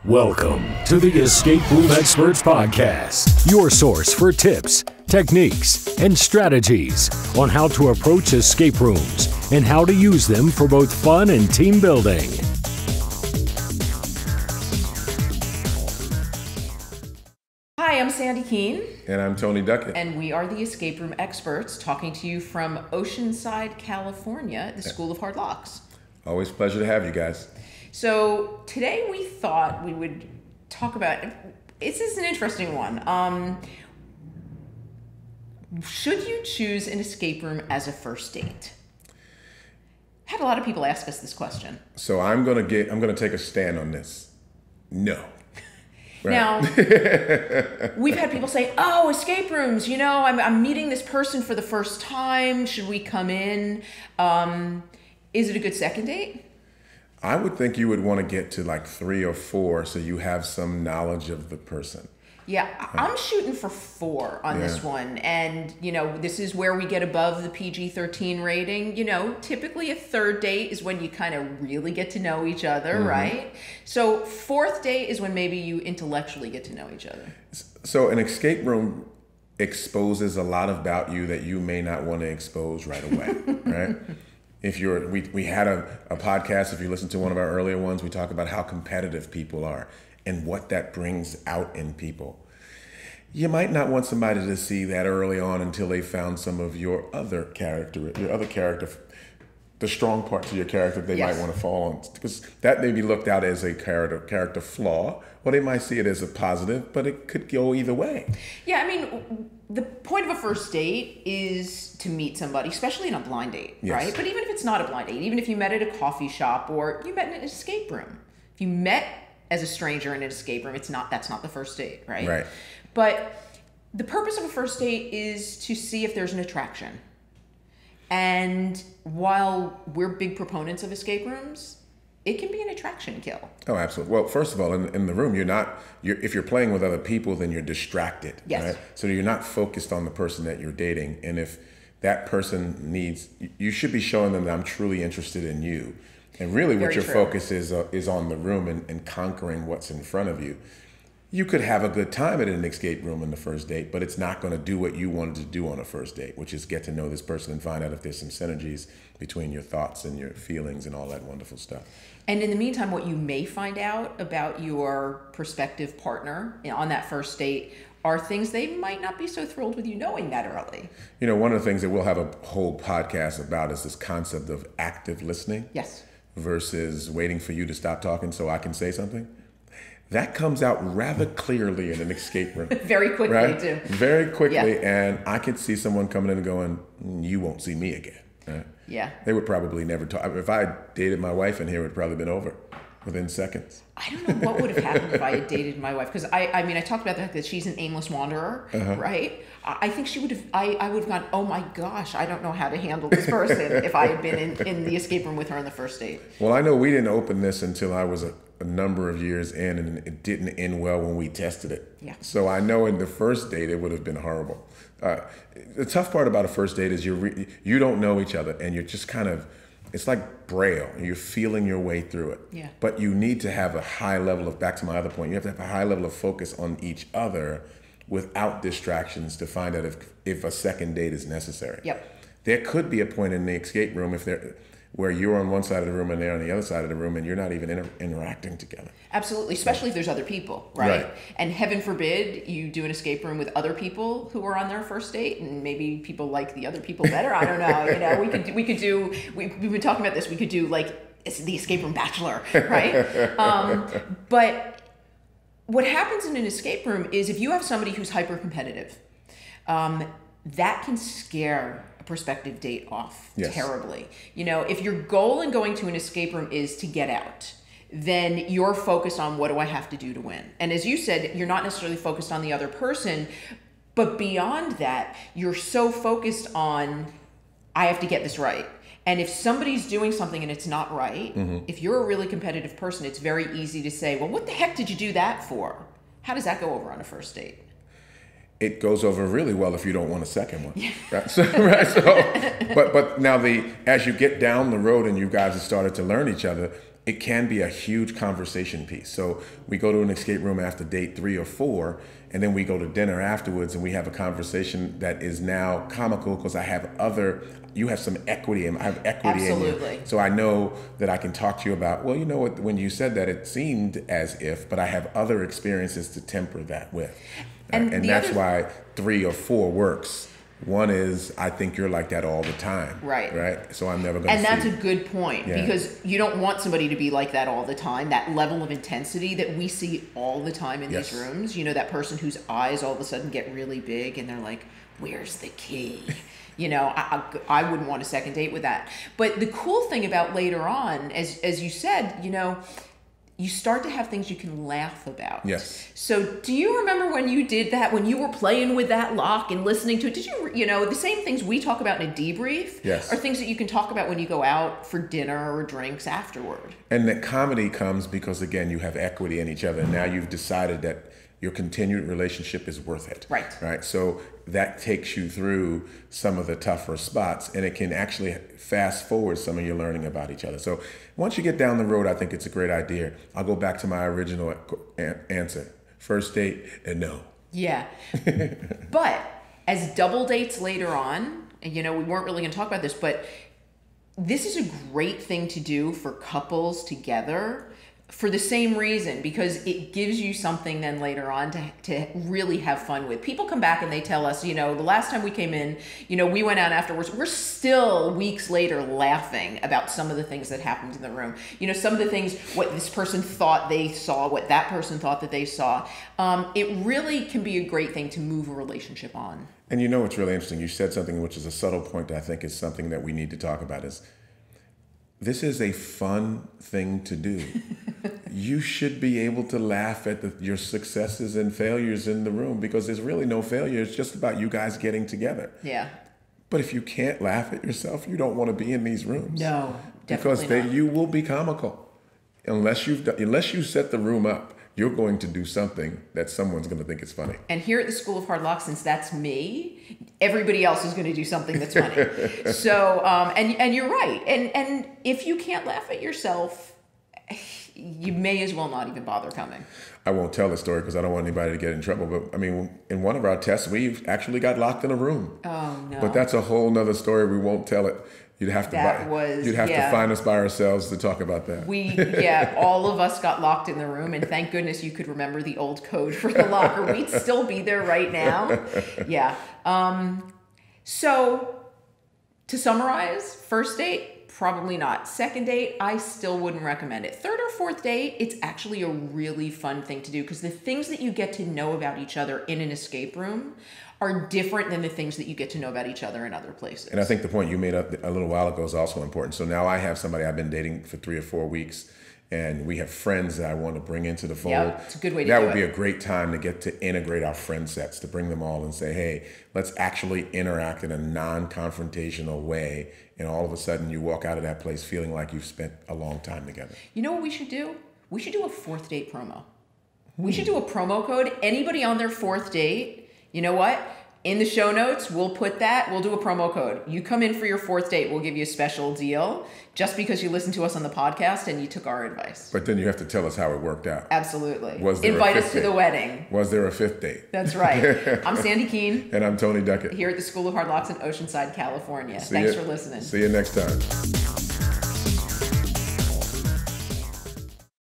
Welcome to the Escape Room Experts Podcast, your source for tips, techniques, and strategies on how to approach escape rooms and how to use them for both fun and team building. Hi, I'm Sandy Keene. And I'm Tony Duckett. And we are the Escape Room Experts, talking to you from Oceanside, California, at the School of Hard Locks. Always a pleasure to have you guys. So today we thought we would talk about, this is an interesting one. Should you choose an escape room as a first date? Had a lot of people ask us this question. So I'm gonna take a stand on this. No. Right. Now, we've had people say, oh, escape rooms, I'm meeting this person for the first time. Should we come in? Is it a good second date? I would think you would want to get to like 3 or 4 so you have some knowledge of the person. Yeah, I'm shooting for 4 on this one. And, this is where we get above the PG-13 rating. Typically a third date is when you kind of really get to know each other, right? So 4th date is when maybe you intellectually get to know each other. So an escape room exposes a lot about you that you may not want to expose right away, right? We had a podcast, if you listen to one of our earlier ones, we talk about how competitive people are and what that brings out in people. You might not want somebody to see that early on until they found some of your other character, the strong parts of your character they might want to fall on. Because that may be looked at as a character flaw, or they might see it as a positive, but it could go either way. Yeah, the point of a first date is to meet somebody, especially in a blind date, right? But even if it's not a blind date, even if you met at a coffee shop or you met in an escape room, if you met as a stranger in an escape room, that's not the first date, right? Right. But the purpose of a first date is to see if there's an attraction. And while we're big proponents of escape rooms, it can be an attraction kill. Oh, absolutely. Well, first of all, in the room, if you're playing with other people, then you're distracted. Yes. Right? So you're not focused on the person that you're dating. And if that person you should be showing them that I'm truly interested in you. And really what your focus is on the room and conquering what's in front of you. You could have a good time at an escape room in the first date, but it's not going to do what you wanted to do on a first date, which is get to know this person and find out if there's some synergies between your thoughts and your feelings and all that wonderful stuff. And in the meantime, what you may find out about your prospective partner on that first date are things they might not be so thrilled with you knowing that early. One of the things that we'll have a whole podcast about is this concept of active listening. Yes. Versus waiting for you to stop talking so I can say something. That comes out rather clearly in an escape room. Very quickly, right? too. Very quickly, and I could see someone coming in and going, you won't see me again. Right? Yeah. They would probably never talk. If I dated my wife in here, it would probably been over within seconds. I don't know what would have happened if I had dated my wife, because I talked about the fact that she's an aimless wanderer, right? I think she would have, I would have gone, oh my gosh, I don't know how to handle this person if I had been in the escape room with her on the first date. Well, I know we didn't open this until I was a number of years in, and it didn't end well when we tested it. Yeah. So I know in the first date, it would have been horrible. The tough part about a first date is you don't know each other, and you're just kind of, it's like Braille. You're feeling your way through it. Yeah. But you need to have a high level of, back to my other point, you have to have a high level of focus on each other without distractions to find out if a second date is necessary. Yep. There could be a point in the escape room where you're on one side of the room and they're on the other side of the room and you're not even interacting together. Absolutely, especially if there's other people, right? And heaven forbid you do an escape room with other people who are on their first date, and maybe people like the other people better. I don't know. We've been talking about this. We could do it's the escape room bachelor, right? But what happens in an escape room is if you have somebody who's hyper competitive, that can scare a prospective date off terribly. If your goal in going to an escape room is to get out, then you're focused on what do I have to do to win. And as you said, you're not necessarily focused on the other person, but beyond that, you're so focused on, I have to get this right. And if somebody's doing something and it's not right, if you're a really competitive person, it's very easy to say, well, what the heck did you do that for? How does that go over on a first date? It goes over really well if you don't want a second one. Yeah. Right? But now as you get down the road and you guys have started to learn each other, it can be a huge conversation piece. So we go to an escape room after date 3 or 4, and then we go to dinner afterwards, and we have a conversation that is now comical because you have some equity, and I have equity Absolutely. in you. So I know that I can talk to you about, well, you know what, when you said that, it seemed as if, but I have other experiences to temper that with. And that's why 3 or 4 works. One is, I think you're like that all the time. Right. So I'm never going to And that's a good point, because you don't want somebody to be like that all the time. That level of intensity that we see all the time in these rooms. You know, that person whose eyes all of a sudden get really big and they're like, where's the key? You know, I wouldn't want a second date with that. But the cool thing about later on, as you said, you know, you start to have things you can laugh about. Yes. So do you remember when you did that, when you were playing with that lock and listening to it? Did you know, the same things we talk about in a debrief are things that you can talk about when you go out for dinner or drinks afterward. And that comedy comes because, again, you have equity in each other. And now you've decided that your continued relationship is worth it. Right. So that takes you through some of the tougher spots, and it can actually fast forward some of your learning about each other. So once you get down the road, I think it's a great idea. I'll go back to my original answer. First date and no. Yeah. But as double dates later on, and you know, we weren't really going to talk about this, but this is a great thing to do for couples together for the same reason, because it gives you something then later on to really have fun with. People come back and they tell us, you know, the last time we came in, you know, we went out afterwards. We're still weeks later laughing about some of the things that happened in the room. You know, some of the things, what this person thought they saw, what that person thought that they saw. It really can be a great thing to move a relationship on. And you know what's really interesting? You said something which is a subtle point that I think is something that we need to talk about is, this is a fun thing to do. You should be able to laugh at your successes and failures in the room, because there's really no failure. It's just about you guys getting together. Yeah. But if you can't laugh at yourself, you don't want to be in these rooms. No, definitely because you will be comical. Unless you set the room up, you're going to do something that someone's going to think is funny. And here at the School of Hard Lock, since that's me, everybody else is going to do something that's funny. So, and you're right. And if you can't laugh at yourself, you may as well not even bother coming. I won't tell the story because I don't want anybody to get in trouble. But I mean, in one of our tests, we actually got locked in a room. Oh no! But that's a whole nother story. We won't tell it. You'd have to find us by ourselves to talk about that. All of us got locked in the room, and thank goodness you could remember the old code for the locker. We'd still be there right now. Yeah. So to summarize, first date, probably not. Second date, I still wouldn't recommend it. Third or fourth date, it's actually a really fun thing to do, because the things that you get to know about each other in an escape room are different than the things that you get to know about each other in other places. And I think the point you made up a little while ago is also important. So now I have somebody I've been dating for 3 or 4 weeks, and we have friends that I want to bring into the fold. Yeah, it's a good way to do it. That would be a great time to get to integrate our friend sets, to bring them all and say, hey, let's actually interact in a non-confrontational way. And all of a sudden you walk out of that place feeling like you've spent a long time together. You know what we should do? We should do a fourth date promo. We should do a promo code. Anybody on their fourth date, you know what? In the show notes, we'll put that. We'll do a promo code. You come in for your fourth date, we'll give you a special deal just because you listened to us on the podcast and you took our advice. But then you have to tell us how it worked out. Absolutely. Invite us to the wedding. Was there a fifth date? That's right. I'm Sandy Keene. And I'm Tony Duckett. Here at the School of Hard Locks in Oceanside, California. Thanks for listening. See you next time.